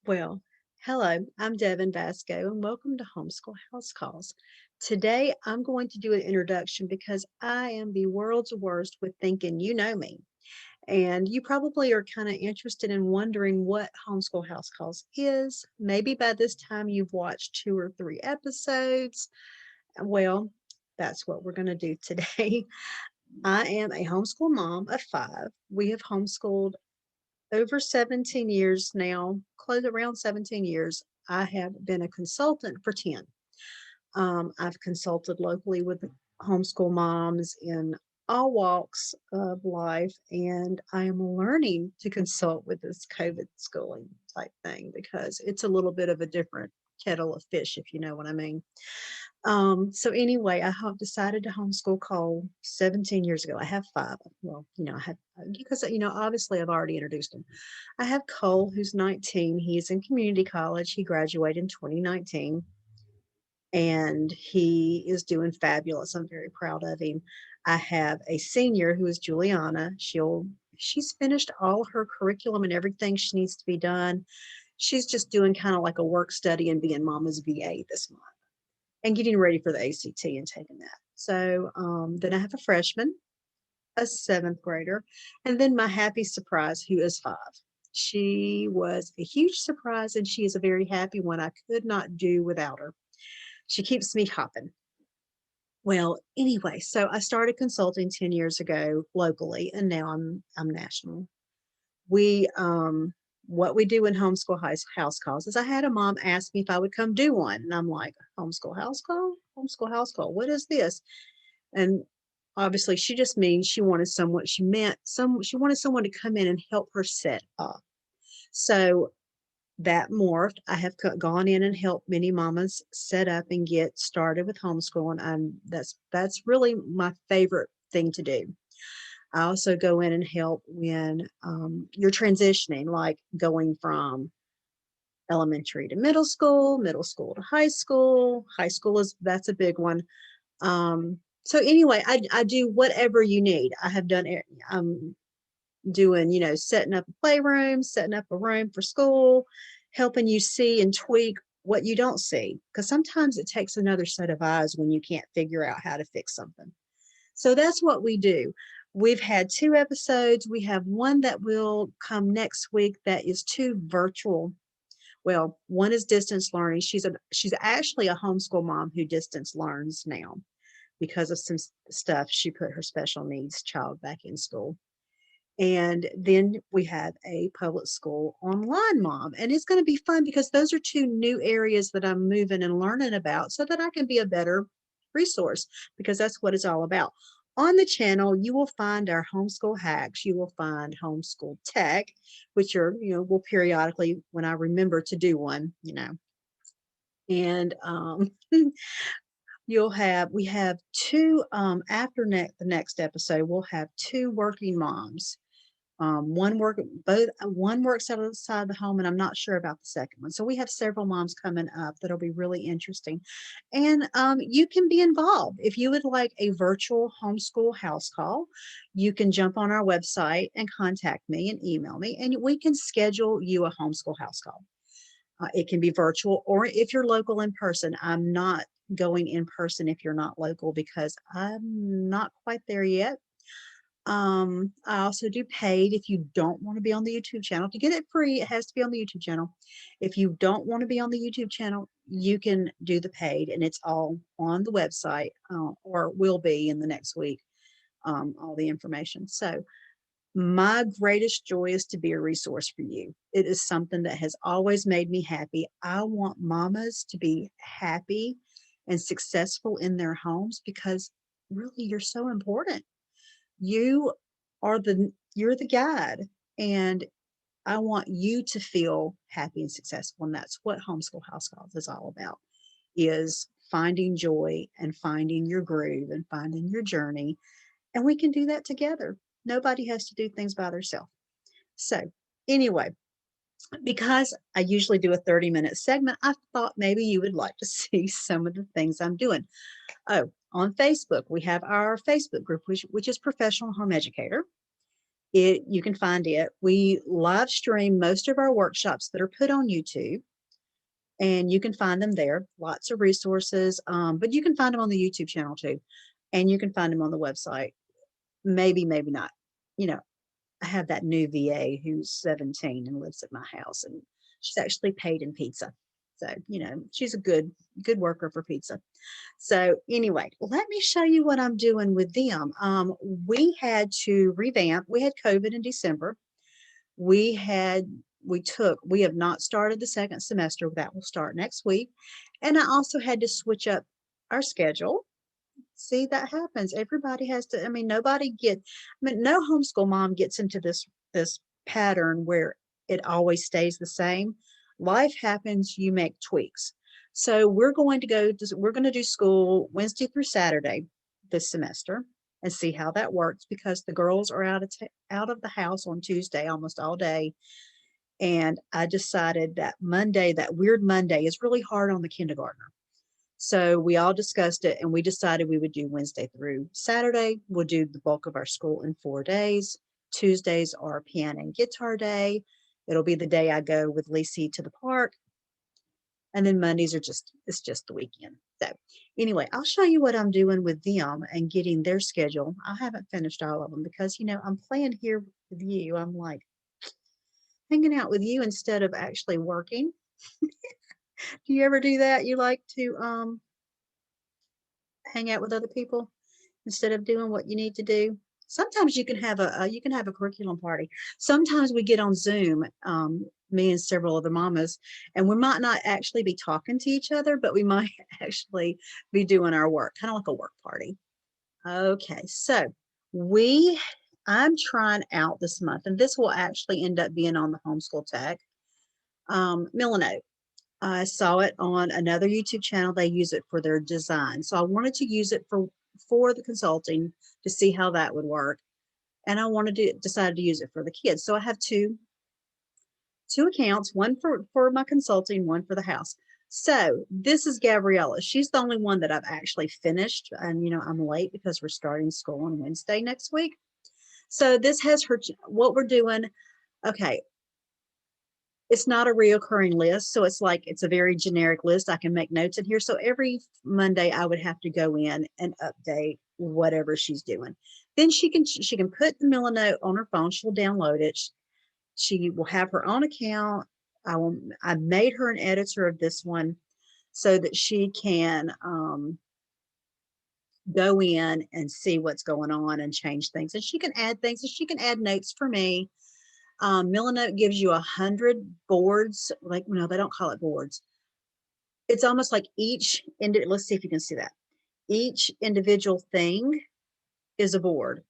Well, hello, I'm Devin Vasco, and welcome to Homeschool House Calls. Today, I'm going to do an introduction because I am the world's worst with thinking you know me. And you probably are kind of interested in wondering what Homeschool House Calls is. Maybe by this time you've watched 2 or 3 episodes. Well, that's what we're going to do today. I am a homeschool mom of 5. We have homeschooled over 17 years now, close around 17 years. I have been a consultant for 10. I've consulted locally with homeschool moms in all walks of life, and I am learning to consult with this COVID schooling type thing because it's a little bit of a different kettle of fish, if you know what I mean. So anyway, I have decided to homeschool Cole 17 years ago. I have 5. Well, I have because obviously I've already introduced him. I have Cole, who's 19. He's in community college. He graduated in 2019, and he is doing fabulous. I'm very proud of him. I have a senior who is Juliana. She's finished all her curriculum and everything she needs to be done. She's just doing kind of like a work study and being mama's VA this month and getting ready for the ACT and taking that. So then I have a freshman, a 7th grader, and then my happy surprise, who is 5. She was a huge surprise, and she is a very happy one. I could not do without her. She keeps me hopping. Well, anyway, so I started consulting 10 years ago locally, and now I'm national. We what we do in house calls is I had a mom ask me if I would come do one, and I'm like, homeschool house call, homeschool house call. What is this? And obviously, she just means she wanted someone. She wanted someone to come in and help her set up. So that morphed. I have gone in and helped many mamas set up and get started with homeschooling. That's really my favorite thing to do. I also go in and help when you're transitioning, like going from elementary to middle school to high school. High school that's a big one. So anyway, I do whatever you need. I have done doing, setting up a playroom, setting up a room for school, helping you see and tweak what you don't see. Because sometimes it takes another set of eyes when you can't figure out how to fix something. So that's what we do. We've had 2 episodes. We have one that will come next week that is 2 virtual. Well, one is distance learning. She's actually a homeschool mom who distance learns now because of some stuff. She put her special needs child back in school. And then we have a public school online mom. And it's going to be fun because those are 2 new areas that I'm moving and learning about so that I can be a better resource, because that's what it's all about. On the channel, you will find our homeschool hacks. You will find homeschool tech, which are, will periodically, when I remember to do one, and we have 2 after the next episode, we'll have 2 working moms. One works outside the home, and I'm not sure about the second one. So we have several moms coming up that'll be really interesting. And you can be involved. If you would like a virtual homeschool house call, you can jump on our website and contact me and email me, and we can schedule you a homeschool house call. It can be virtual, or if you're local in person. I'm not going in person if you're not local because I'm not quite there yet. I also do paid if you don't want to be on the YouTube channel. To get it free, it has to be on the YouTube channel. If you don't want to be on the YouTube channel, you can do the paid, and it's all on the website, or will be in the next week, all the information. So my greatest joy is to be a resource for you. It is something that has always made me happy. I want mamas to be happy and successful in their homes because really you're so important. You you're the guide, and I want you to feel happy and successful. And that's what Homeschool House Calls is all about, is finding joy and finding your groove and finding your journey. And we can do that together. Nobody has to do things by themselves. So anyway, because I usually do a 30-minute segment, I thought maybe you would like to see some of the things I'm doing. Oh, on Facebook, we have our Facebook group, which is Professional Home Educator. You can find it. We live stream most of our workshops that are put on YouTube, and you can find them there. Lots of resources, but you can find them on the YouTube channel too, and you can find them on the website. Maybe, maybe not. You know, I have that new VA who's 17 and lives at my house, and she's actually paid in pizza. So, she's a good worker for pizza. So anyway, let me show you what I'm doing with them. We had to revamp. We had COVID in December. We had we have not started the second semester. That will start next week. And I also had to switch up our schedule. See, that happens. Everybody has to, I mean, no homeschool mom gets into this pattern where it always stays the same. Life happens, you make tweaks. So we're going to do school Wednesday through Saturday this semester and see how that works, because the girls are out of the house on Tuesday almost all day. And I decided that Monday, that weird Monday, is really hard on the kindergartner. So we all discussed it, and we decided we would do Wednesday through Saturday. We'll do the bulk of our school in 4 days. Tuesdays are piano and guitar day. It'll be the day I go with Lacey to the park. And then Mondays it's just the weekend. So anyway, I'll show you what I'm doing with them and getting their schedule. I haven't finished all of them because, I'm playing here with you. I'm like hanging out with you instead of actually working. Do you ever do that? You like to hang out with other people instead of doing what you need to do? Sometimes you can have a curriculum party. Sometimes we get on Zoom, me and several other mamas, and we might not actually be talking to each other, but we might actually be doing our work, kind of like a work party. Okay, so we I'm trying out this month, and this will actually end up being on the Homeschool Tech. Milanote. I saw it on another YouTube channel. They use it for their design. So I wanted to use it for the consulting to see how that would work. And I decided to use it for the kids. So I have two accounts, one for my consulting, one for the house. So this is Gabriella. She's the only one that I've actually finished. And, I'm late because we're starting school on Wednesday next week. So this has what we're doing. Okay, it's not a reoccurring list. So it's a very generic list. I can make notes in here. So every Monday I would have to go in and update whatever she's doing. Then she can put the Milanote on her phone. She'll download it. She will have her own account. I made her an editor of this one so that she can go in and see what's going on and change things. And she can add things, and she can add notes for me. Milanote gives you 100 boards. Like, no, they don't call it boards. It's almost like let's see if you can see that. Each individual thing is a board.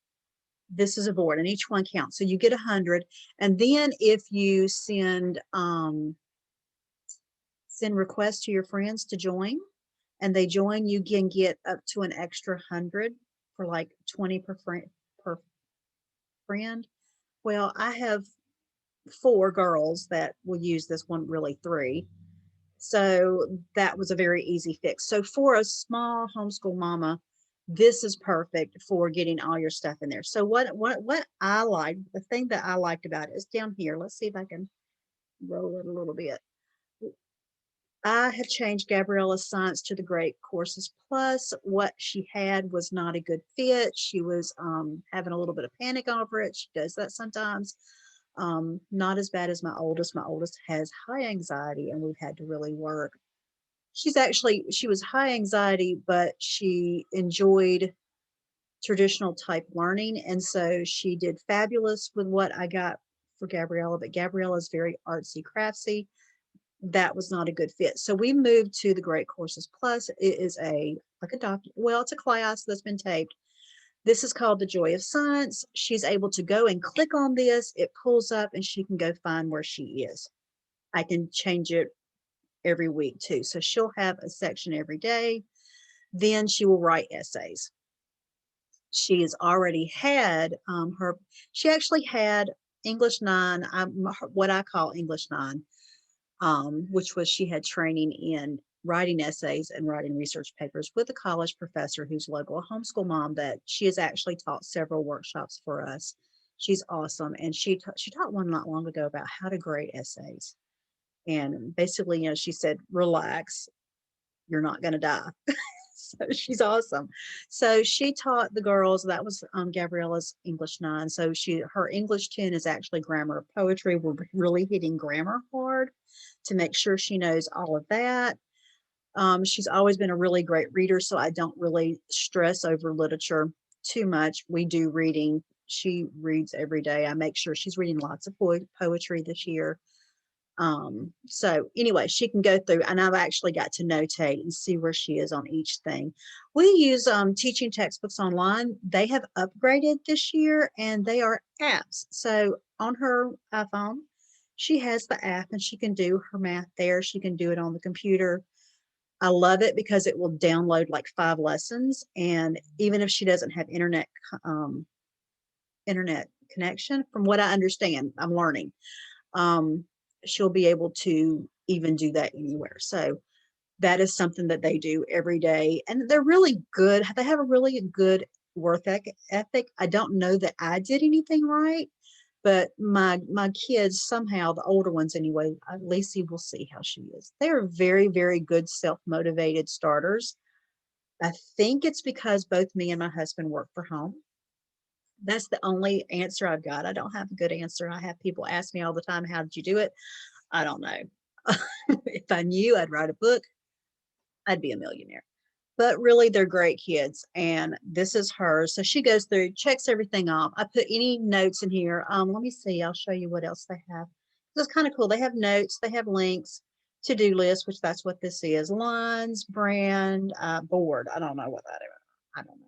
This is a board, and each one counts. So you get 100. And then if you send requests to your friends to join, and they join, you can get up to an extra 100 for like 20 per friend. Well, I have 4 girls that will use this one, really 3. So that was a very easy fix. So for a small homeschool mama, this is perfect for getting all your stuff in there. So what I like, the thing that I liked about it is down here. Let's see if I can roll it a little bit. I have changed Gabriella's science to the Great Courses Plus. What she had was not a good fit. She was having a little bit of panic over it. She does that sometimes. Not as bad as my oldest. My oldest has high anxiety, and we've had to really work. She was high anxiety, but she enjoyed traditional type learning. And so she did fabulous with what I got for Gabriella, but Gabriella is very artsy craftsy. That was not a good fit. So we moved to the Great Courses Plus. It is it's a class that's been taped. This is called The Joy of Science. She's able to go and click on this. It pulls up, and she can go find where she is. I can change it every week too. So she'll have a section every day. Then she will write essays. She has already had she actually had English 9, what I call English 9, which was she had training in writing essays and writing research papers with a college professor who's local, a homeschool mom that she has actually taught several workshops for us She's awesome, and she taught one not long ago about how to grade essays. And basically, she said, "Relax, you're not going to die." So she's awesome. So she taught the girls. That was Gabriella's English 9. So her English 10 is actually grammar of poetry. We're really hitting grammar hard to make sure she knows all of that. She's always been a really great reader, so I don't really stress over literature too much. We do reading. She reads every day. I make sure she's reading lots of poetry this year. So anyway, she can go through, and I've actually got to notate and see where she is on each thing. We use teaching textbooks online. They have upgraded this year, and they are apps. So on her iPhone, she has the app, and she can do her math there. She can do it on the computer. I love it because it will download like 5 lessons, and even if she doesn't have um, internet connection, from what I understand, I'm learning, um, she'll be able to even do that anywhere. So that is something that they do every day, and they're really good. They have a really good work ethic. I don't know that I did anything right, but my kids somehow, the older ones anyway, Lacey will see how she is. They are very, very good self-motivated starters. I think it's because both me and my husband work for home. That's the only answer I've got. I don't have a good answer. I have people ask me all the time, how did you do it? I don't know. If I knew, I'd write a book. I'd be a millionaire. But really, they're great kids, and this is hers. So she goes through, checks everything off. I put any notes in here. Let me see. I'll show you what else they have. It's kind of cool. They have notes. They have links, to-do list, which that's what this is. Lines, brand, board. I don't know what that is. I don't know.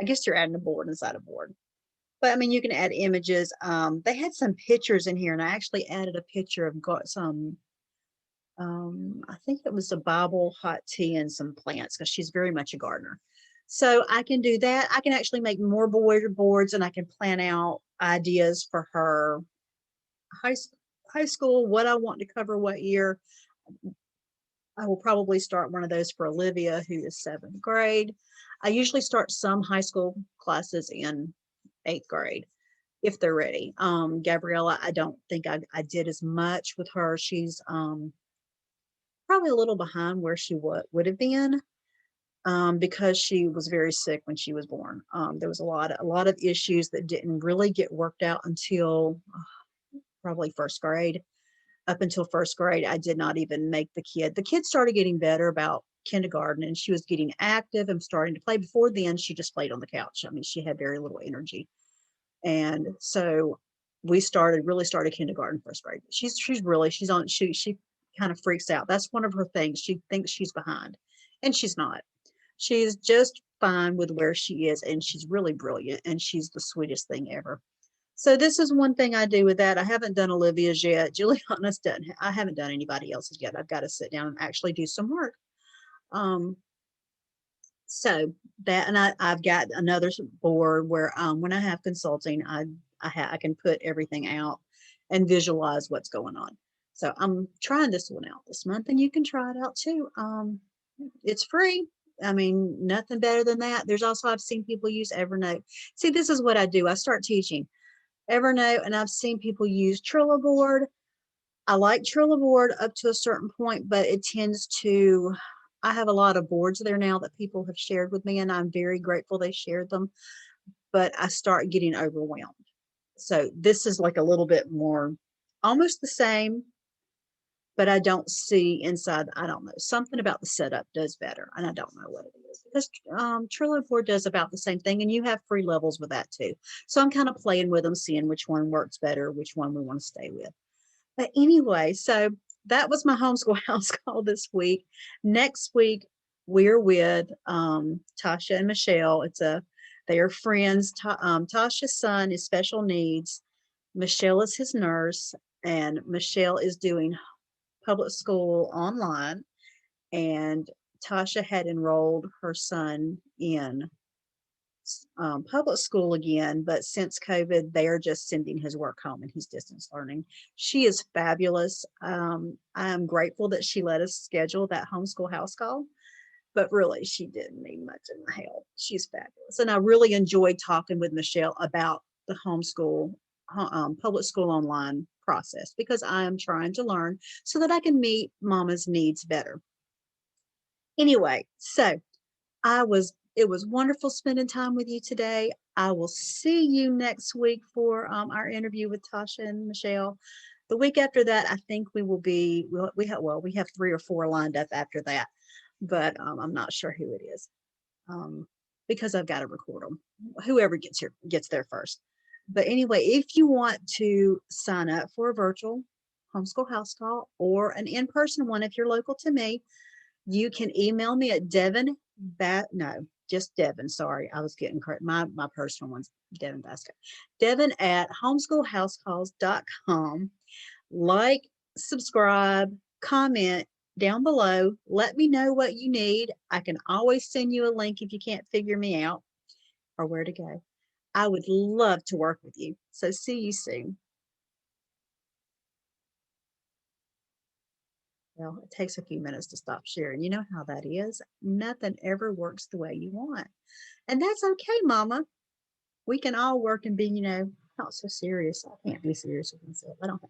I guess you're adding a board inside a board. But I mean, you can add images. They had some pictures in here, and I actually added a picture of some I think it was a Bible, hot tea, and some plants because she's very much a gardener. So I can do that. I can actually make more boards, and I can plan out ideas for her high, high school, what I want to cover what year. I will probably start one of those for Olivia, who is 7th grade. I usually start some high school classes in 8th grade if they're ready. Gabriella, I don't think I did as much with her. She's probably a little behind where she would have been, because she was very sick when she was born. There was a lot of issues that didn't really get worked out until probably 1st grade. Up until 1st grade, I did not even make the kid. The kid started getting better about kindergarten, and she was getting active and starting to play. Before then, she just played on the couch. I mean, she had very little energy, and so we really started kindergarten, 1st grade. She kind of freaks out. That's one of her things. She thinks she's behind, and she's not. She's just fine with where she is, and she's really brilliant, and she's the sweetest thing ever. So this is one thing I do with that. I haven't done Olivia's yet. Juliana's done. I haven't done anybody else's yet. I've got to sit down and actually do some work. Um, so that, and I've got another board where when I have consulting, I can put everything out and visualize what's going on. So I'm trying this one out this month, and you can try it out too. It's free. I mean, nothing better than that. There's also, I've seen people use Evernote. See, this is what I do. I start teaching Evernote, and I've seen people use Trello board. I like Trello board up to a certain point, but it tends to, I have a lot of boards there now that people have shared with me, and I'm very grateful they shared them, but I start getting overwhelmed. So this is like a little bit more, almost the same, but I don't see inside. I don't know. Something about the setup does better, and I don't know what it is, because Trello board does about the same thing, and you have free levels with that too. So I'm kind of playing with them, seeing which one works better, which one we want to stay with. But anyway, so that was my homeschool house call this week. Next week, we're with Tasha and Michelle. They are friends. Tasha's son is special needs. Michelle is his nurse, and Michelle is doing public school online. And Tasha had enrolled her son in public school again, but since COVID, they are just sending his work home, and he's distance learning. She is fabulous. I'm grateful that she let us schedule that homeschool house call, but really, she didn't need much of my help. She's fabulous. And I really enjoyed talking with Michelle about the homeschool public school online process because I am trying to learn so that I can meet mama's needs better. Anyway, so it was wonderful spending time with you today. I will see you next week for our interview with Tasha and Michelle. The week after that, I think we have 3 or 4 lined up after that, but I'm not sure who it is um, because I've got to record them. Whoever gets there first. But anyway, if you want to sign up for a virtual homeschool house call or an in-person one, if you're local to me, you can email me at Devin. No, just Devin. Sorry, I was getting correct. My personal one's Devin Basco. Devin at homeschoolhousecalls.com. Like, subscribe, comment down below. Let me know what you need. I can always send you a link if you can't figure me out or where to go. I would love to work with you. So see you soon. Well, it takes a few minutes to stop sharing. You know how that is. Nothing ever works the way you want. And that's okay, Mama. We can all work and be, not so serious. I can't be serious with myself. I don't have time.